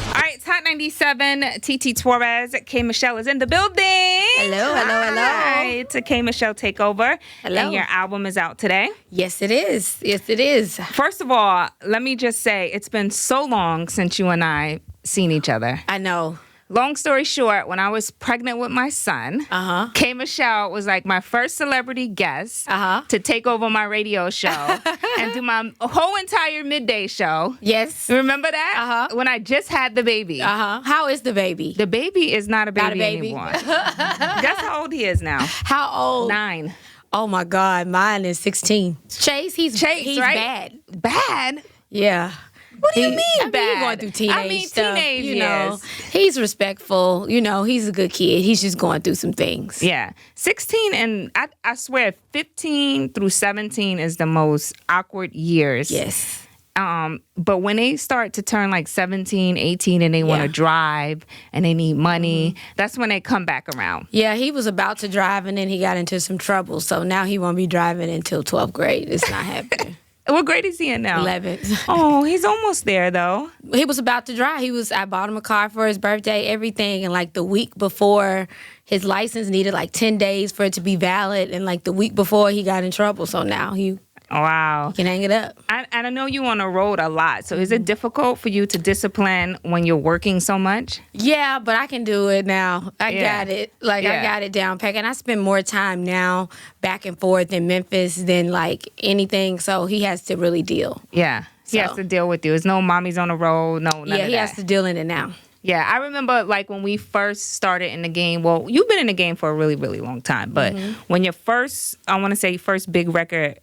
All right, it's Hot 97. TT Torrez. K. Michelle is in the building. Hello. Hi, to K. Michelle Takeover. Hello. And your album is out today. Yes, it is. First of all, let me just say, it's been so long since you and I seen each other. I know. Long story short, when I was pregnant with my son, K. Michelle was like my first celebrity guest to take over my radio show and do my whole entire midday show. Yes. Remember that? When I just had the baby. How is the baby? The baby is not a baby, Not a baby? anymore. Guess how old he is now? How old? 9. Oh my God, mine is 16. Chase, he's right? bad. Bad? Yeah. What do you mean bad? He's going through teenage stuff, teenage you know. years. He's respectful. You know, he's a good kid. He's just going through some things. Yeah. 16 and I swear 15 through 17 is the most awkward years. Yes. But when they start to turn like 17, 18 and they want to drive and they need money, that's when they come back around. Yeah, he was about to drive and then he got into some trouble. So now he won't be driving until 12th grade. It's not happening. What grade is he in now? 11th. Oh, he's almost there though. He was about to drive. I bought him a car for his birthday, everything. And like the week before, his license needed like 10 days for it to be valid. And like the week before, he got in trouble. So now he can hang it up. I know you on the road a lot. So is it difficult for you to discipline when you're working so much? Yeah, but I can do it now. I got it. I got it down packed. And I spend more time now back and forth in Memphis than like anything. So he has to really deal. Yeah. He has to deal with you. There's no mommies on the road. No, none of that. Yeah, he has to deal in it now. Yeah, I remember like when we first started in the game. Well, you've been in the game for a really, really long time. But when your first big record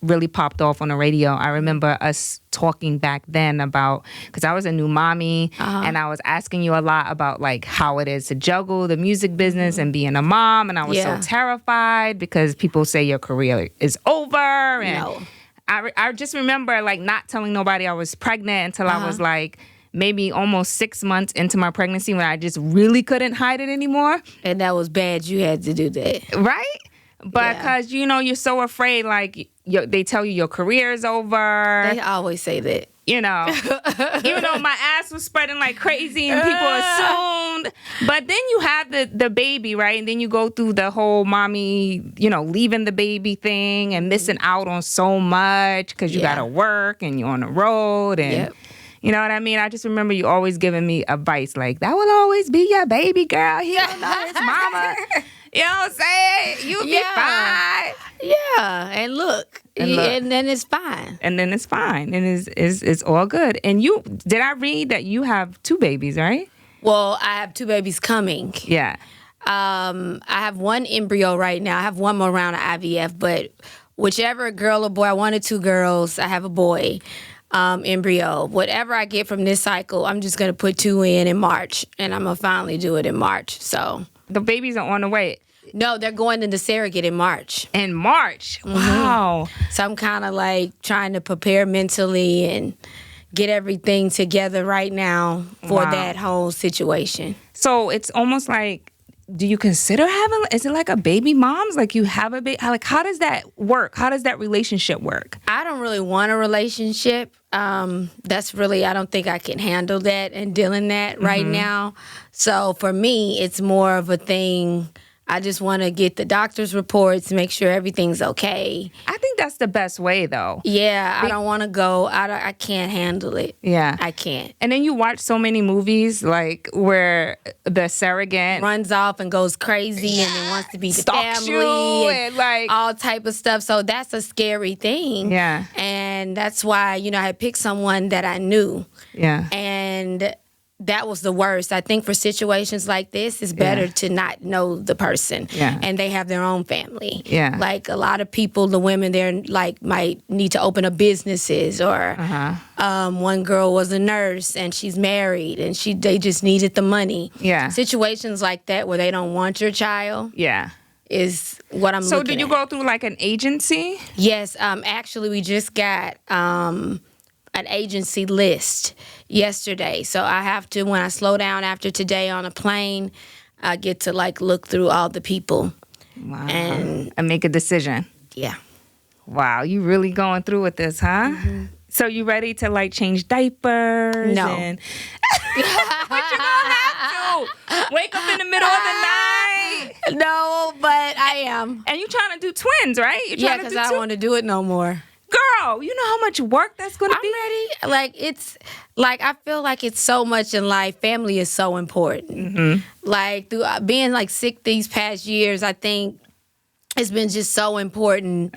really popped off on the radio, I remember us talking back then about, because I was a new mommy and I was asking you a lot about like how it is to juggle the music business and being a mom. And I was so terrified because people say your career is over. And No. I just remember like not telling nobody I was pregnant until I was like maybe almost 6 months into my pregnancy when I just really couldn't hide it anymore. And that was bad. You had to do that. Right? But because, you're so afraid, like, they tell you your career is over. They always say that. Even though my ass was spreading like crazy and people assumed. But then you have the baby, right? And then you go through the whole mommy, leaving the baby thing and missing out on so much because you got to work and you're on the road. And you know what I mean? I just remember you always giving me advice like, that will always be your baby girl. He don't know his mama. You know what I'm saying? You'll be fine. Yeah, and look. And then it's fine. And then it's fine. And it's all good. And did I read that you have 2 babies, right? Well, I have 2 babies coming. Yeah. I have 1 embryo right now. I have 1 more round of IVF, but whichever girl or boy, I wanted 2 girls. I have a boy embryo. Whatever I get from this cycle, I'm just going to put 2 in March, and I'm going to finally do it in March. So the babies are on the way. No, they're going into surrogate in March. In March? Wow. So I'm kind of like trying to prepare mentally and get everything together right now for that whole situation. So it's almost like, do you consider is it like a baby mom's? Like you have a baby? Like how does that work? How does that relationship work? I don't really want a relationship. That's really, I don't think I can handle that and deal in that right now. So for me, it's more of a thing. I just want to get the doctor's reports, make sure everything's okay. I think that's the best way, though. Yeah, I don't want to go. I can't handle it. Yeah. I can't. And then you watch so many movies, like, where the surrogate runs off and goes crazy and then wants to be the stalks family you and like all type of stuff. So that's a scary thing. Yeah. And that's why, I had picked someone that I knew. Yeah. And that was the worst. I think for situations like this, it's better to not know the person. Yeah. And they have their own family. Yeah. Like a lot of people, the women there like might need to open up businesses or one girl was a nurse and she's married and they just needed the money. Yeah. Situations like that where they don't want your child. Yeah. Is what I'm looking at. So did you go through like an agency? Yes. Actually, we just got an agency list yesterday. So I have to, when I slow down after today on a plane, I get to like look through all the people. Wow. And make a decision. Yeah. Wow, you really going through with this, huh? Mm-hmm. So you ready to like change diapers? No. But you're gonna have to wake up in the middle of the night. No, but I am. And you trying to do twins, right? Yeah, because I don't want to do it no more. Girl, you know how much work that's gonna be? I'm ready. Like it's like I feel like it's so much in life. Family is so important. Mm-hmm. Like through being like sick these past years, I think it's been just so important.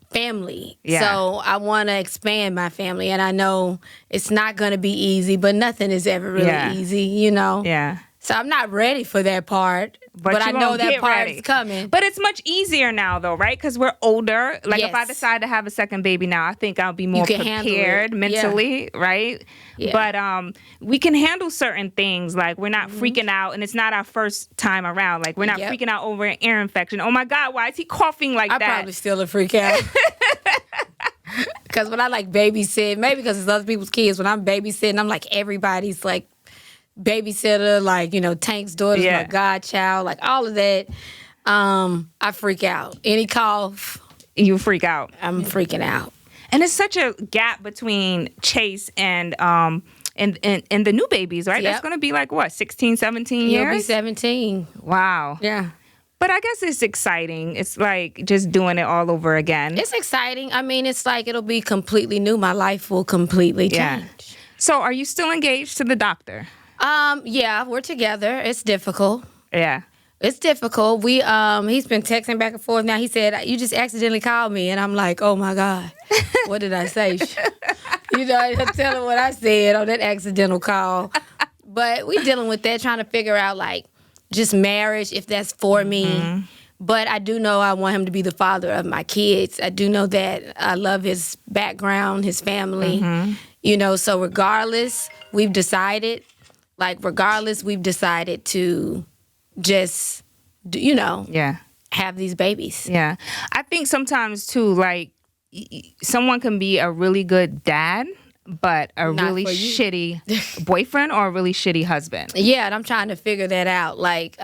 Family. Yeah. So I want to expand my family, and I know it's not going to be easy, but nothing is ever really easy, you know? Yeah. So I'm not ready for that part, but I know that part is coming. But it's much easier now, though, right? Because we're older. Like, if I decide to have a second baby now, I think I'll be more prepared mentally, right? Yeah. But we can handle certain things. Like, we're not freaking out, and it's not our first time around. Like, we're not freaking out over an ear infection. Oh, my God, why is he coughing like that? I probably still a freak out. Because when I, like, babysit, maybe because it's other people's kids, when I'm babysitting, I'm like, everybody's, like, babysitter, like, you know, Tank's daughter's my godchild, like all of that. I freak out. Any cough, you freak out. I'm freaking out. And it's such a gap between Chase and the new babies, right? Yep. That's going to be like what, 16, 17 years? He'll be 17. Wow. Yeah. But I guess it's exciting. It's like just doing it all over again. It's exciting. I mean, it's like it'll be completely new. My life will completely change. Yeah. So are you still engaged to the doctor? Yeah, we're together. It's difficult. Yeah. It's difficult. He's been texting back and forth. Now he said, you just accidentally called me. And I'm like, oh my God, what did I say? You know, I tell him what I said on that accidental call. But we dealing with that, trying to figure out like just marriage, if that's for me. But I do know I want him to be the father of my kids. I do know that I love his background, his family. You know, so regardless, we've decided to just, you know, have these babies. Yeah. I think sometimes, too, like, someone can be a really good dad, but a really shitty boyfriend or a really shitty husband. Yeah, and I'm trying to figure that out. Like,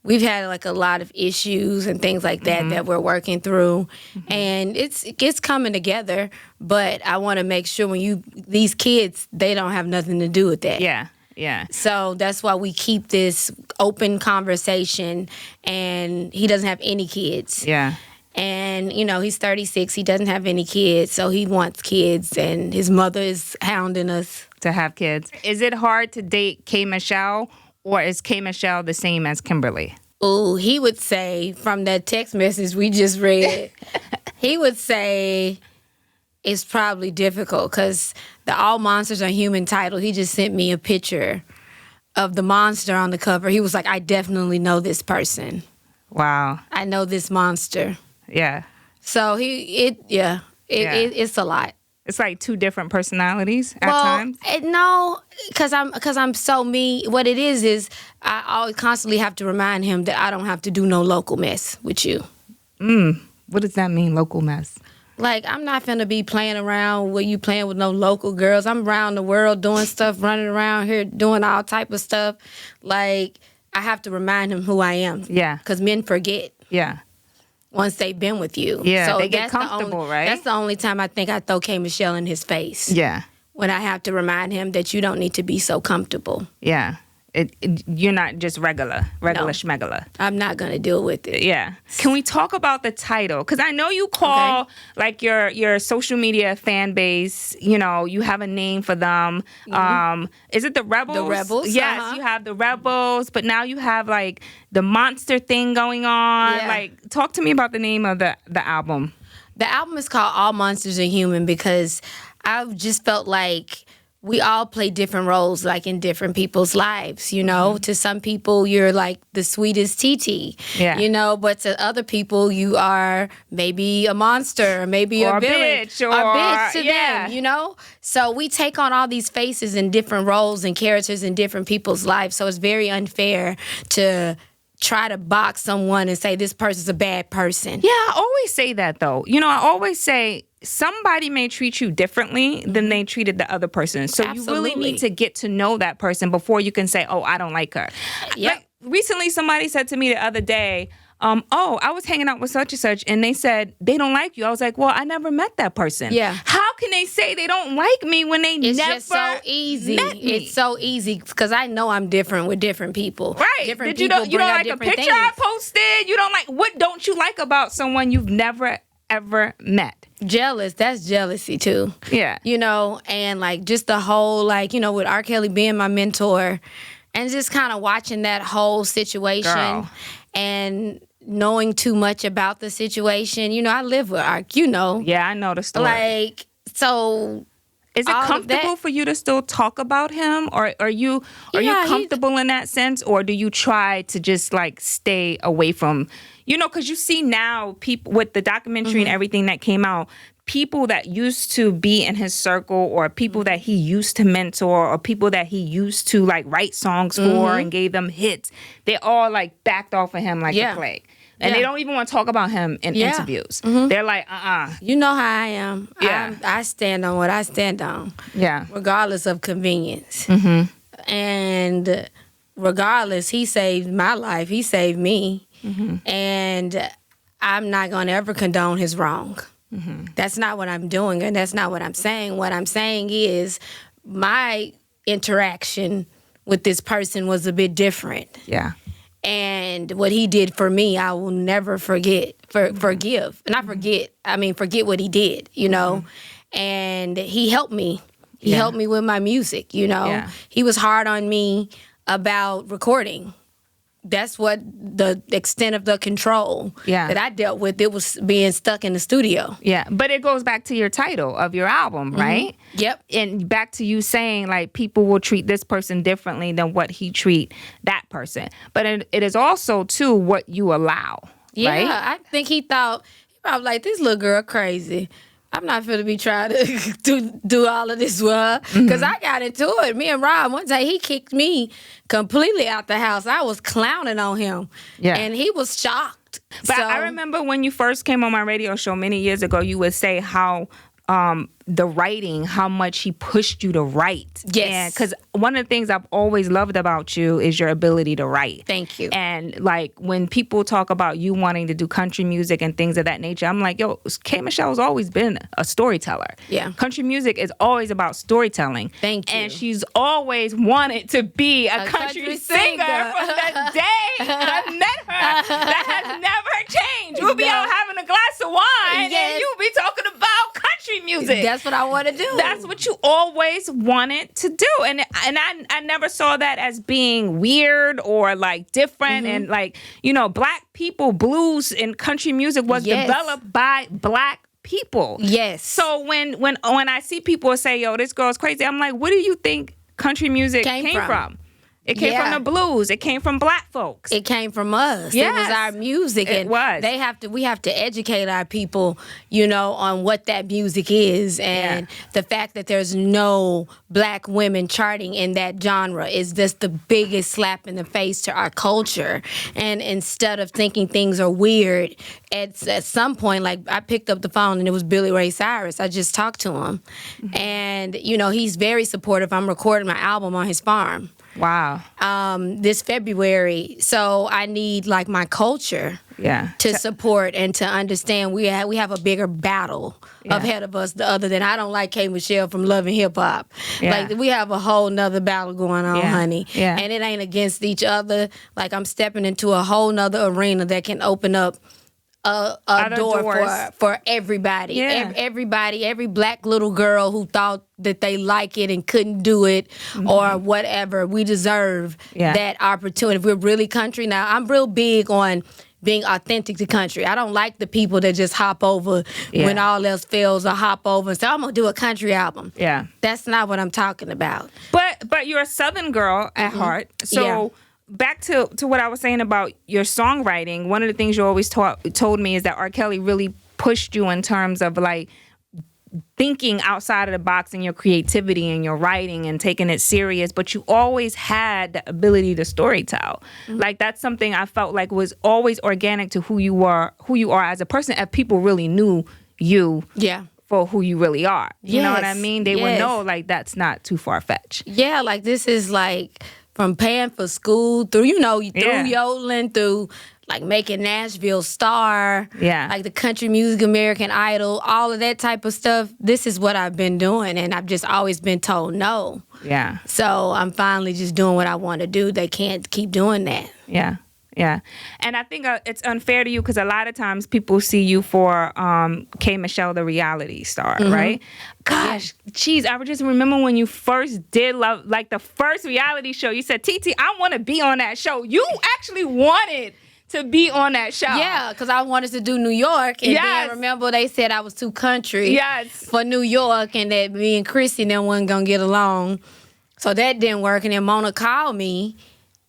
we've had, like, a lot of issues and things like that that we're working through. And it's coming together, but I want to make sure these kids, they don't have nothing to do with that. Yeah. Yeah. So that's why we keep this open conversation, and he doesn't have any kids. Yeah. And, you know, he's 36. He doesn't have any kids, so he wants kids, and his mother is hounding us to have kids. Is it hard to date K. Michelle, or is K. Michelle the same as Kimberly? Oh, he would say, from that text message we just read, he would say it's probably difficult because the All Monsters Are Human title, he just sent me a picture of the monster on the cover. He was like, I definitely know this person. Wow. I know this monster. Yeah. So it's a lot. It's like two different personalities at times. No, because I'm so me. What it is I always constantly have to remind him that I don't have to do no local mess with you. What does that mean, local mess? Like, I'm not finna be playing around with you playing with no local girls. I'm around the world doing stuff, running around here doing all type of stuff. Like, I have to remind him who I am. Yeah. Because men forget. Yeah. Once they've been with you. Yeah, so they get comfortable, right? That's the only time I think I throw K. Michelle in his face. Yeah. When I have to remind him that you don't need to be so comfortable. Yeah. You're not just regular schmegula. I'm not going to deal with it. Yeah. Can we talk about the title? Because I know you call like your social media fan base, you know, you have a name for them. Is it the Rebels? The Rebels. Yes, you have the Rebels, but now you have like the monster thing going on. Yeah. Like, talk to me about the name of the album. The album is called All Monsters Are Human because I've just felt like we all play different roles, like in different people's lives, you know? To some people, you're like the sweetest TT, you know? But to other people, you are maybe a monster, or maybe a villain. Bitch, or bitch to them, you know? So we take on all these faces in different roles and characters in different people's lives. So it's very unfair to try to box someone and say this person's a bad person. Yeah, I always say that, though. You know, I always say somebody may treat you differently than they treated the other person. So Absolutely. You really need to get to know that person before you can say, oh, I don't like her. Yep. Like, recently, somebody said to me the other day, oh, I was hanging out with such and such, and they said they don't like you. I was like, well, I never met that person. Yeah. How can they say they don't like me when they It's never just so easy. met me? It's so easy because I know I'm different with different people. Right. Different you people don't bring out like a different picture I things. posted? You don't like, what don't you like about someone you've never, ever met? Jealous. That's jealousy too. Yeah. You know, and like just the whole, like, you know, with R. Kelly being my mentor and just kind of watching that whole situation Girl. and knowing too much about the situation. You know, I live with R. You know. Yeah, I know the story. Like, so... Is it all of comfortable that- for you to still talk about him, or are you comfortable in that sense, or do you try to just like stay away from, you know, because you see now people with the documentary and everything that came out, people that used to be in his circle, or people that he used to mentor, or people that he used to like write songs for and gave them hits, they all like backed off of him like the plague. And they don't even want to talk about him in interviews. They're like, You know how I am. Yeah. I stand on what I stand on. Yeah. Regardless of convenience. And regardless, he saved my life. He saved me. And I'm not going to ever condone his wrong. That's not what I'm doing, and that's not what I'm saying. What I'm saying is my interaction with this person was a bit different. Yeah. And what he did for me, I will never forgive. Not forget. I mean, forget what he did, you know. And he helped me. He helped me with my music, you know. Yeah. He was hard on me about recording. That's what the extent of the control that I dealt with. It was being stuck in the studio. Yeah, but it goes back to your title of your album, right? Yep. And back to you saying, like, people will treat this person differently than what he treat that person. But it is also, too, what you allow, right? Yeah, I think he probably like, this little girl crazy. I'm not finna be trying to do all of this with her. Because I got into it. Me and Rob, one day, he kicked me completely out the house. I was clowning on him. Yeah. And he was shocked. But I remember when you first came on my radio show many years ago, you would say how the writing, how much he pushed you to write. Yes. Because one of the things I've always loved about you is your ability to write. Thank you. And like when people talk about you wanting to do country music and things of that nature, I'm like, yo, K. Michelle's always been a storyteller. Yeah. Country music is always about storytelling. Thank you. And she's always wanted to be a country singer from the day I met her. That has never changed. We'll be out having a glass of wine and you'll be talking about country music. That's what I want to do. That's what you always wanted to do. And I never saw that as being weird or like different. And like, you know, black people, blues and country music was developed by black people. Yes. So when I see people say, yo, this girl's crazy, I'm like, what do you think country music came from? It came from the blues. It came from black folks. It came from us. Yes. It was our music. It was. We have to educate our people, you know, on what that music is. And the fact that there's no black women charting in that genre is just the biggest slap in the face to our culture. And instead of thinking things are weird, at some point, like I picked up the phone and it was Billy Ray Cyrus. I just talked to him. And, you know, he's very supportive. I'm recording my album on his farm. Wow. This February. So I need like my culture to support and to understand we have a bigger battle ahead of us other than I don't like K. Michelle from Love and Hip Hop. Like we have a whole nother battle going on, honey. Yeah. And it ain't against each other. Like I'm stepping into a whole nother arena that can open up a door for everybody. Yeah. Everybody, every black little girl who thought that they like it and couldn't do it or whatever. We deserve that opportunity. If we're really country now, I'm real big on being authentic to country. I don't like the people that just hop over when all else fails or hop over and say, I'm going to do a country album. Yeah. That's not what I'm talking about. But you're a Southern girl at heart. So back to what I was saying about your songwriting, one of the things you always told me is that R. Kelly really pushed you in terms of like thinking outside of the box in your creativity and your writing and taking it serious, but you always had the ability to storytell. Like that's something I felt like was always organic to who you are as a person, if people really knew you for who you really are. You know what I mean? They would know like that's not too far-fetched. Yeah, like this is like from paying for school through, through yodeling, through like making Nashville star, like the Country Music American Idol, all of that type of stuff. This is what I've been doing, and I've just always been told no. Yeah. So I'm finally just doing what I want to do. They can't keep doing that. Yeah. Yeah. And I think it's unfair to you because a lot of times people see you for K. Michelle, the reality star, right? Gosh, geez, I just remember when you first did Love, like the first reality show, you said, TT, I want to be on that show. You actually wanted to be on that show. Yeah, because I wanted to do New York. And then remember they said I was too country for New York and that me and Chrissy and them wasn't going to get along. So that didn't work. And then Mona called me.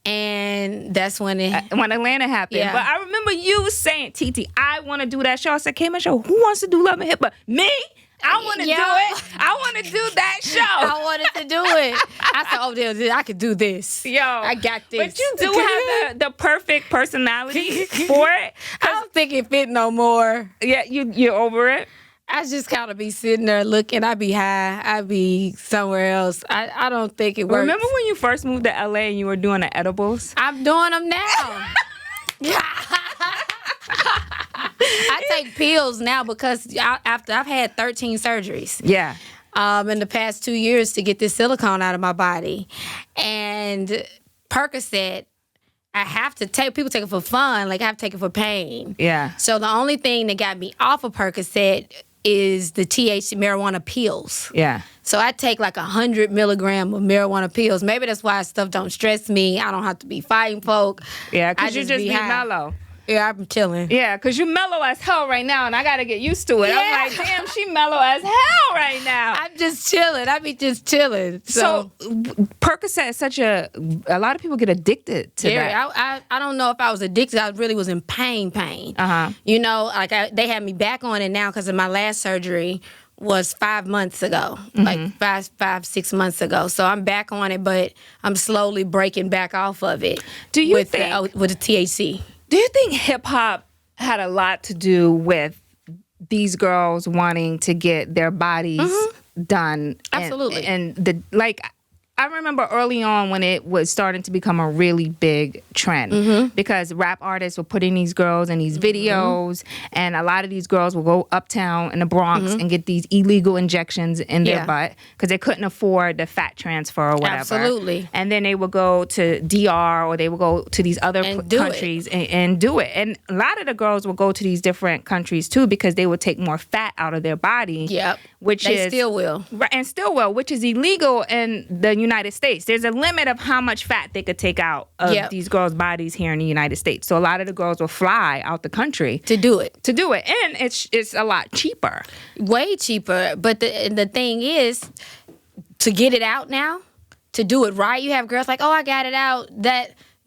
And that's when Atlanta happened. Yeah. But I remember you saying, TT, I want to do that show. I said, K. Michelle, who wants to do Love and Hip Hop? Me? I want to do it. I want to do that show. I wanted to do it. I said, I could do this. Yo. I got this. But you do have the perfect personality for it. I don't think it fit no more. Yeah, you're over it? I just kind of be sitting there looking. I be high. I be somewhere else. I don't think it works. Remember when you first moved to LA and you were doing the edibles? I'm doing them now. I take pills now because after I've had 13 surgeries. Yeah. In the past 2 years to get this silicone out of my body. And Percocet, I have to take, people take it for fun, like I have to take it for pain. Yeah. So the only thing that got me off of Percocet is the THC marijuana pills. Yeah. So I take like 100 milligram of marijuana pills. Maybe that's why stuff don't stress me. I don't have to be fighting folk. Yeah, because you just be mellow. Yeah, I'm chilling. Yeah, because you mellow as hell right now, and I got to get used to it. Yeah. I'm like, damn, she mellow as hell right now. I'm just chilling. I be just chilling. So Percocet is such a lot of people get addicted to that. I don't know if I was addicted. I really was in pain. Uh-huh. Like they had me back on it now because of my last surgery was 5 months ago, like 6 months ago. So I'm back on it, but I'm slowly breaking back off of it. Do you think with the THC? Do you think hip hop had a lot to do with these girls wanting to get their bodies done? Absolutely. And I remember early on when it was starting to become a really big trend because rap artists were putting these girls in these videos, and a lot of these girls will go uptown in the Bronx and get these illegal injections in their butt because they couldn't afford the fat transfer or whatever. Absolutely. And then they would go to DR or they would go to these other countries and do it. And a lot of the girls would go to these different countries too because they would take more fat out of their body. Yep. They still will. Right, and still will, which is illegal in the United States. There's a limit of how much fat they could take out of these girls' bodies here in the United States. So a lot of the girls will fly out the country to do it. And it's a lot cheaper. Way cheaper. But the thing is, to get it out now, to do it right, you have girls like, oh, I got it out.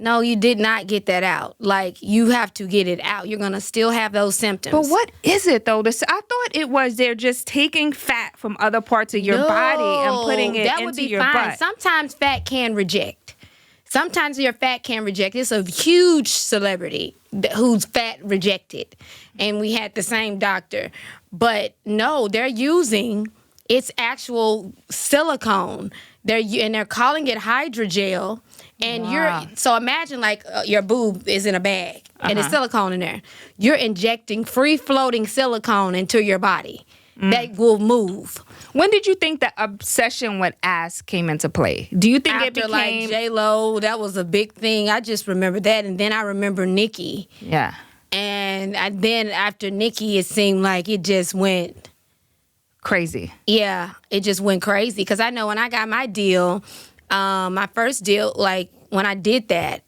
No, you did not get that out. Like, you have to get it out. You're going to still have those symptoms. But what is it, though? I thought it was they're just taking fat from other parts of your body and putting it into your butt. Sometimes fat can reject. Sometimes your fat can reject. It's a huge celebrity whose fat rejected. And we had the same doctor. But no, they're using its actual silicone. They're calling it hydrogel. And so imagine like your boob is in a bag and there's silicone in there. You're injecting free floating silicone into your body that will move. When did you think the obsession with ass came into play? Do you think After, it became like J-Lo? That was a big thing. I just remember that, and then I remember Nicki. Yeah. And then after Nicki, it seemed like it just went crazy. Yeah, it just went crazy because I know when I got my deal. My first deal, like when I did that,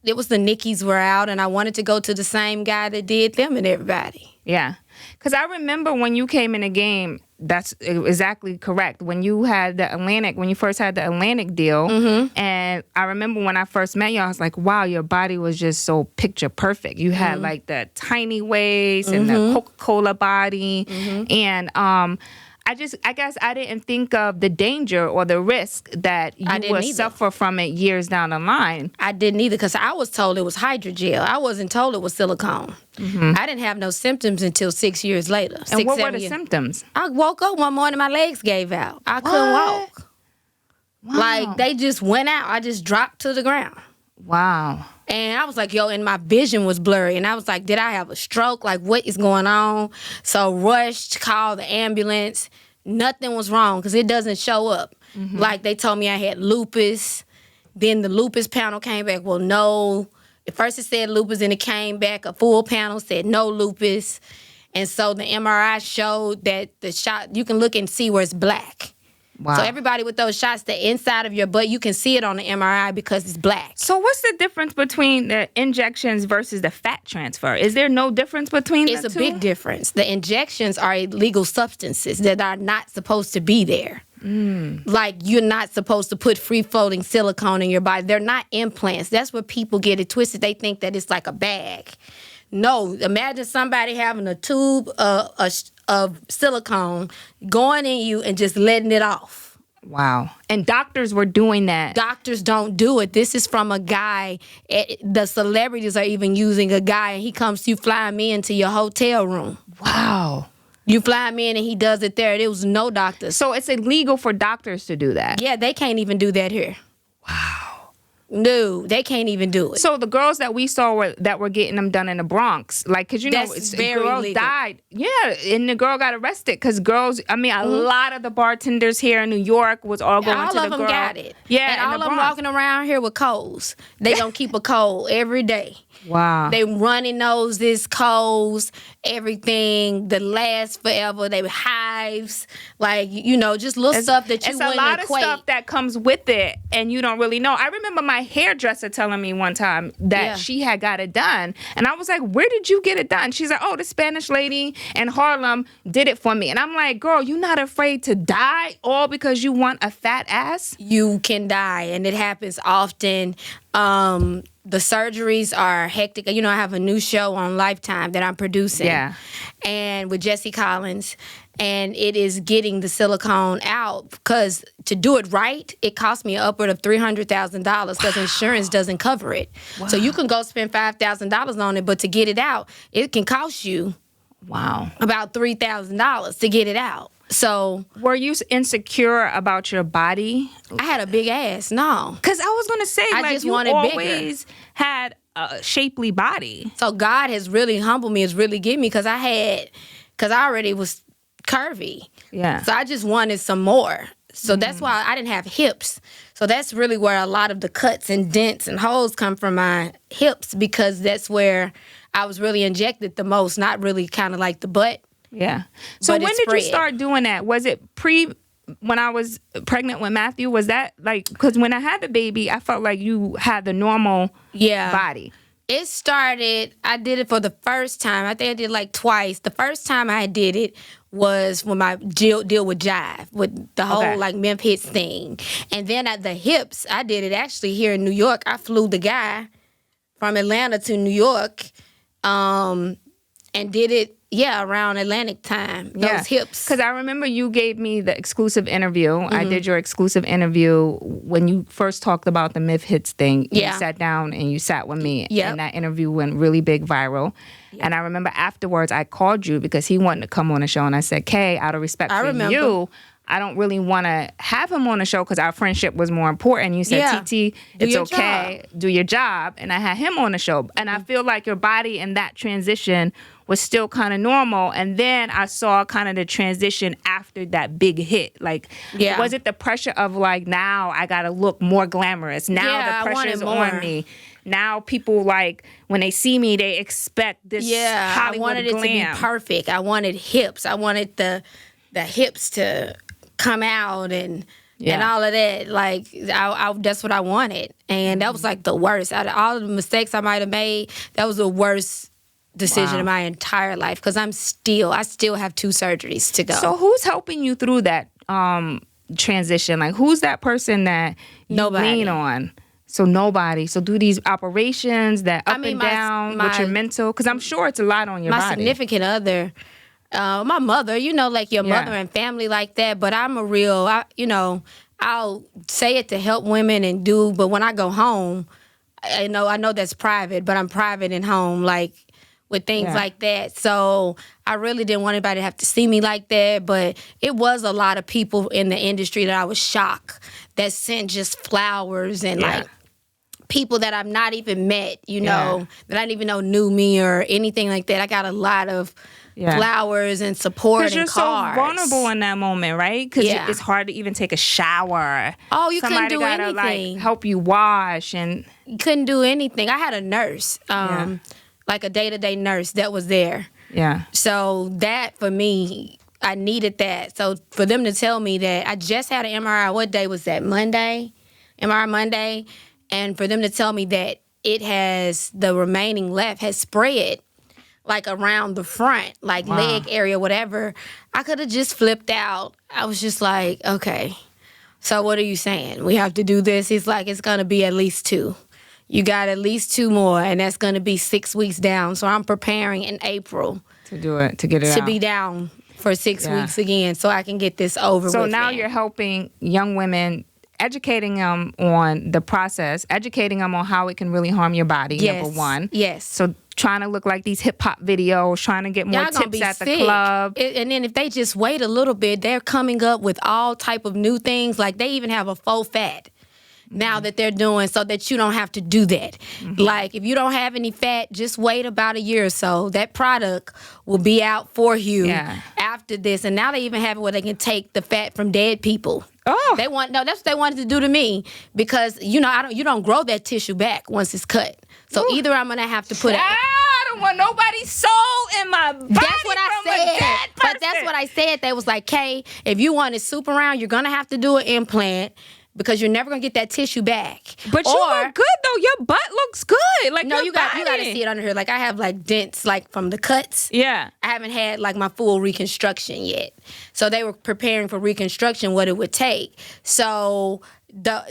it was the Nickies were out, and I wanted to go to the same guy that did them and everybody. Yeah, because I remember when you came in the game. That's exactly correct. When you had when you first had the Atlantic deal, and I remember when I first met you, I was like, wow, your body was just so picture perfect. You had like the tiny waist and the Coca-Cola body, and I guess I didn't think of the danger or the risk that you would suffer from it years down the line. I didn't either because I was told it was hydrogel. I wasn't told it was silicone. I didn't have no symptoms until 6 years later. And what were the symptoms? I woke up one morning, my legs gave out. I couldn't walk. Wow. Like, they just went out. I just dropped to the ground. Wow. And I was like, yo, and my vision was blurry. And I was like, did I have a stroke? Like, what is going on? So rushed, called the ambulance. Nothing was wrong because it doesn't show up. Mm-hmm. Like, they told me I had lupus. Then the lupus panel came back. Well, no. At first it said lupus, and it came back. A full panel said no lupus. And so the MRI showed that the shot, you can look and see where it's black. Wow. So everybody with those shots, the inside of your butt, you can see it on the MRI because it's black. So what's the difference between the injections versus the fat transfer? Is there no difference between the two? It's a big difference. The injections are illegal substances that are not supposed to be there. Like, you're not supposed to put free-floating silicone in your body. They're not implants. That's where people get it twisted. They think that it's like a bag. No, imagine somebody having a tube of silicone going in you and just letting it off. Wow. And doctors were doing that. Doctors don't do it. This is from a guy. The celebrities are even using a guy, and he comes to you, flying me into your hotel room. Wow. You fly me in and he does it there. There was no doctors. So it's illegal for doctors to do that? Yeah, they can't even do that here. Wow. No, they can't even do it. So the girls that we saw that were getting them done in the Bronx, like, because, you know, girls legal. died. Yeah, and the girl got arrested because girls, I mean, a lot of the bartenders here in New York was all going to the girl. All of them got it. Yeah, and all of them walking around here with colds. They gonna keep a cold every day. Wow. They runny noses, colds, everything that lasts forever. They hives, like, you know, just little stuff that you wouldn't equate. It's a lot of stuff that comes with it, and you don't really know. I remember my hairdresser telling me one time that she had got it done, and I was like, where did you get it done? She's like, oh, the Spanish lady in Harlem did it for me. And I'm like, girl, you not afraid to die all because you want a fat ass? You can die, and it happens often. The surgeries are hectic. You know, I have a new show on Lifetime that I'm producing. Yeah. And with Jesse Collins. And it is getting the silicone out because to do it right, it cost me upward of $300,000 because insurance doesn't cover it. Wow. So you can go spend $5,000 on it, but to get it out, it can cost you about $3,000 to get it out. So, were you insecure about your body? I had a big ass. No, because I was gonna say, I like, just you wanted always had a shapely body. So God has really humbled me. Has really given me because I already was curvy. Yeah. So I just wanted some more. So that's why I didn't have hips. So that's really where a lot of the cuts and dents and holes come from my hips because that's where I was really injected the most. Not really kind of like the butt. Yeah. So when did you start doing that? Was it when I was pregnant with Matthew? Was that like, because when I had the baby, I felt like you had the normal body. It started, I did it for the first time. I think I did like twice. The first time I did it was when my deal with Jive, with the whole like Memphis thing. And then at the hips, I did it actually here in New York. I flew the guy from Atlanta to New York and did it around Atlantic time, those hips. Because I remember you gave me the exclusive interview. I did your exclusive interview when you first talked about the myth hits thing. You sat down and you sat with me. And that interview went really big viral. And I remember afterwards I called you because he wanted to come on the show. And I said, Kay, out of respect for you, I don't really want to have him on the show because our friendship was more important. You said, TT, it's okay. Do your job. And I had him on the show. And I feel like your body and that transition was still kind of normal. And then I saw kind of the transition after that big hit. Like, was it the pressure of like, now I got to look more glamorous? Now the pressure is on me. Now people, like, when they see me, they expect this Hollywood I wanted glam. It to be perfect. I wanted hips. I wanted the hips to come out and all of that. Like, I that's what I wanted. And that was like the worst. Out of all of the mistakes I might have made, that was the worst decision in my entire life because I still have 2 surgeries to go. So who's helping you through that transition? Like, who's that person that you lean on? So nobody. So do these operations that up and down with your mental? Because I'm sure it's a lot on your body. My significant other, my mother, you know, like your mother and family like that. But I'm a real, I'll say it to help women and but when I go home, I know that's private, but I'm private in home. Like, with things like that. So I really didn't want anybody to have to see me like that. But it was a lot of people in the industry that I was shocked that sent just flowers and like people that I've not even met, you know, that I didn't even know knew me or anything like that. I got a lot of flowers and support and cards. Because you're so vulnerable in that moment, right? Because it's hard to even take a shower. Oh, you couldn't do gotta, anything. Like, help you wash and... You couldn't do anything. I had a nurse, like a day-to-day nurse that was there. Yeah. So that, for me, I needed that. So for them to tell me that I just had an MRI, what day was that? Monday? MRI Monday. And for them to tell me that it has, the remaining left has spread like around the front, like leg area, whatever. I could have just flipped out. I was just like, okay, so what are you saying? We have to do this? He's like, it's going to be at least 2. You got at least 2 more, and that's going to be 6 weeks down. So I'm preparing in April. To do it, to get it out. To be down for 6 weeks again so I can get this over with. So now you're helping young women, educating them on the process, educating them on how it can really harm your body, number one. Yes. So trying to look like these hip-hop videos, trying to get more tips at the club. And then if they just wait a little bit, they're coming up with all type of new things. Like they even have a faux fat now that they're doing so that you don't have to do that. Like if you don't have any fat, just wait about a year or so. That product will be out for you after this. And now they even have it where they can take the fat from dead people. Oh, that's what they wanted to do to me because you don't grow that tissue back once it's cut. So either I'm gonna have to put I don't want nobody's soul in my body. That's what I said. But that's what I said. They was like, Kay, if you want it super round, you're gonna have to do an implant because you're never gonna get that tissue back. But you look good though. Your butt looks good. Like no, you got to see it under here. Like I have like dents like from the cuts. Yeah. I haven't had like my full reconstruction yet. So they were preparing for reconstruction, what it would take. So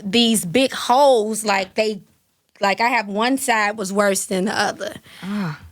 these big holes, like I have one side was worse than the other.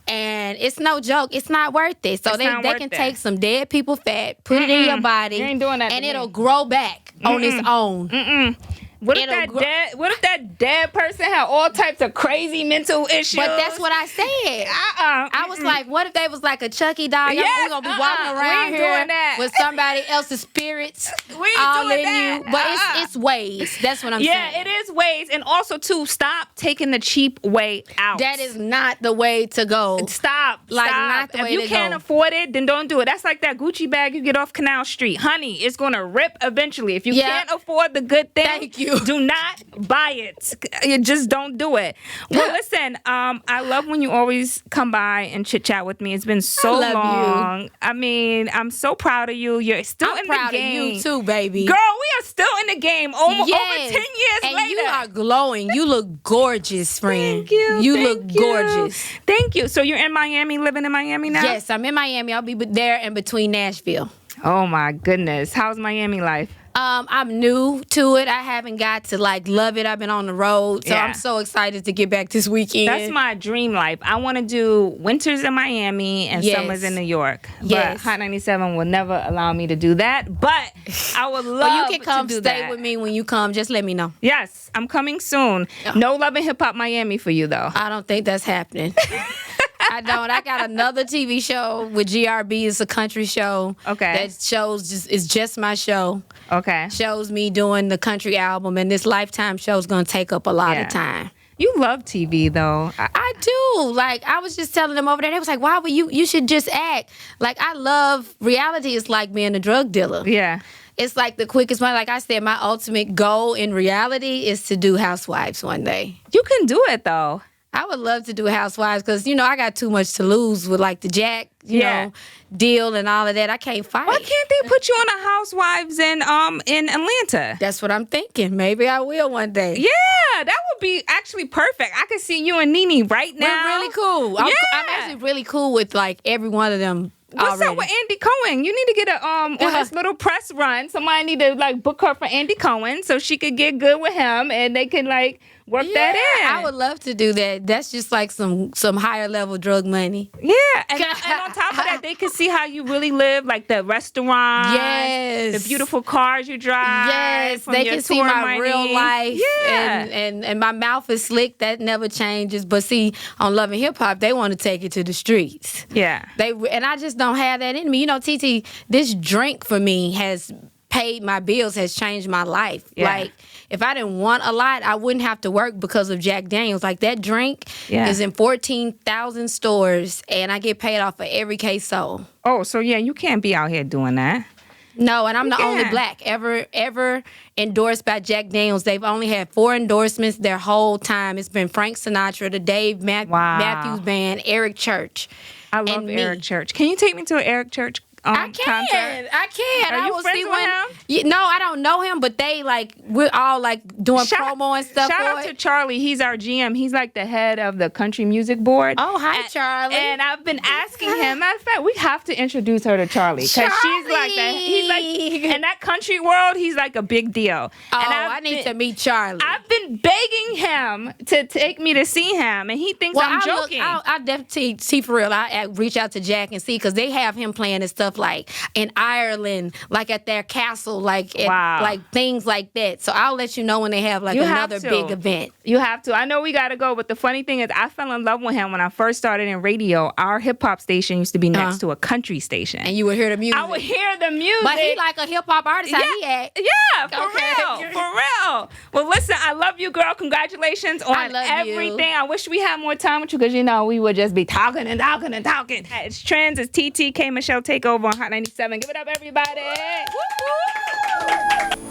And it's no joke. It's not worth it. So they can take some dead people fat, put it in your body, you ain't doing that and it'll grow back on its own. What if that dead person had all types of crazy mental issues? But that's what I said. I was like, what if they was like a Chucky doll? Yes, we're gonna be walking around here with somebody else's spirits all in you. But it's ways. That's what I'm saying. Yeah, it is ways. And also too, stop taking the cheap way out. That is not the way to go. Stop. Not the way to go. If you can't afford it, then don't do it. That's like that Gucci bag you get off Canal Street. Honey, it's gonna rip eventually. If you can't afford the good thing, thank you. Do not buy it. You just don't do it. Well, listen, I love when you always come by and chit chat with me. It's been so long. I mean, I'm so proud of you. You're still in the game. I'm proud of you too, baby. Girl, we are still in the game over 10 years and later. You are glowing. You look gorgeous, friend. Thank you. You look gorgeous. Thank you. So you're in Miami, living in Miami now? Yes, I'm in Miami. I'll be there in between Nashville. Oh my goodness. How's Miami life? I'm new to it. I haven't got to like love it. I've been on the road. So I'm so excited to get back this weekend. That's my dream life. I want to do winters in Miami and summers in New York. But Hot 97 will never allow me to do that. But I would love well, you can come to do stay that. with me when you come. Just let me know. Yes, I'm coming soon. No Love and Hip Hop Miami for you though. I don't think that's happening. I don't. I got another TV show with GRB. It's a country show. Okay. That it's just my show. Okay. Shows me doing the country album, and this Lifetime show is going to take up a lot of time. You love TV though. I do. Like I was just telling them over there, they was like, "Why would you should just act." Like I love reality. It's like being a drug dealer. Yeah. It's like the quickest one. Like I said, my ultimate goal in reality is to do Housewives one day. You can do it though. I would love to do Housewives because, I got too much to lose with like the Jack, you know, deal and all of that. I can't fight. Why can't they put you on a Housewives in Atlanta? That's what I'm thinking. Maybe I will one day. Yeah, that would be actually perfect. I could see you and Nene right now. We're really cool. I'm actually really cool with like every one of them. What's up with Andy Cohen? You need to get on this little press run. Somebody need to like book her for Andy Cohen so she could get good with him and they can like Work that in. I would love to do that. That's just like some higher level drug money. Yeah, and on top of that, they can see how you really live, like the restaurants, yes, the beautiful cars you drive. Yes, they can see my real life. Yeah, and my mouth is slick. That never changes. But see, on Love and Hip Hop, they want to take it to the streets. Yeah, and I just don't have that in me. You know, TT, this drink for me has paid my bills, has changed my life. Yeah. Like, if I didn't want a lot, I wouldn't have to work because of Jack Daniels. Like, that drink is in 14,000 stores, and I get paid off for every case sold. Oh, so yeah, you can't be out here doing that. No, and I'm the only black ever endorsed by Jack Daniels. They've only had 4 endorsements their whole time. It's been Frank Sinatra, the Dave Matthews Band, Eric Church. I love Eric Church. Can you take me to an Eric Church concert? I can. Are you friends with him? No, I don't know him, but they we're all doing promo and stuff. Shout out to Charlie. He's our GM. He's like the head of the country music board. Oh, hi, Charlie. And I've been asking him. Matter of fact, we have to introduce her to Charlie because she's like that. He's like in that country world. He's like a big deal. Oh, and I need to meet Charlie. I've been begging him to take me to see him, and he thinks I'm joking. I definitely see for real. I reach out to Jack and see because they have him playing and stuff like in Ireland, like at their castle, like things like that. So I'll let you know when they have another big event. You have to. I know we gotta go, but the funny thing is, I fell in love with him when I first started in radio. Our hip hop station used to be next to a country station, and you would hear the music. I would hear the music, but he like a hip hop artist. How he act? Yeah, for real. Well, listen, I love you, girl. Congratulations on everything. I wish we had more time with you because we would just be talking and talking and talking. It's Trends. It's TT K Michelle Takeover on Hot 97. Give it up, everybody. Woo-hoo.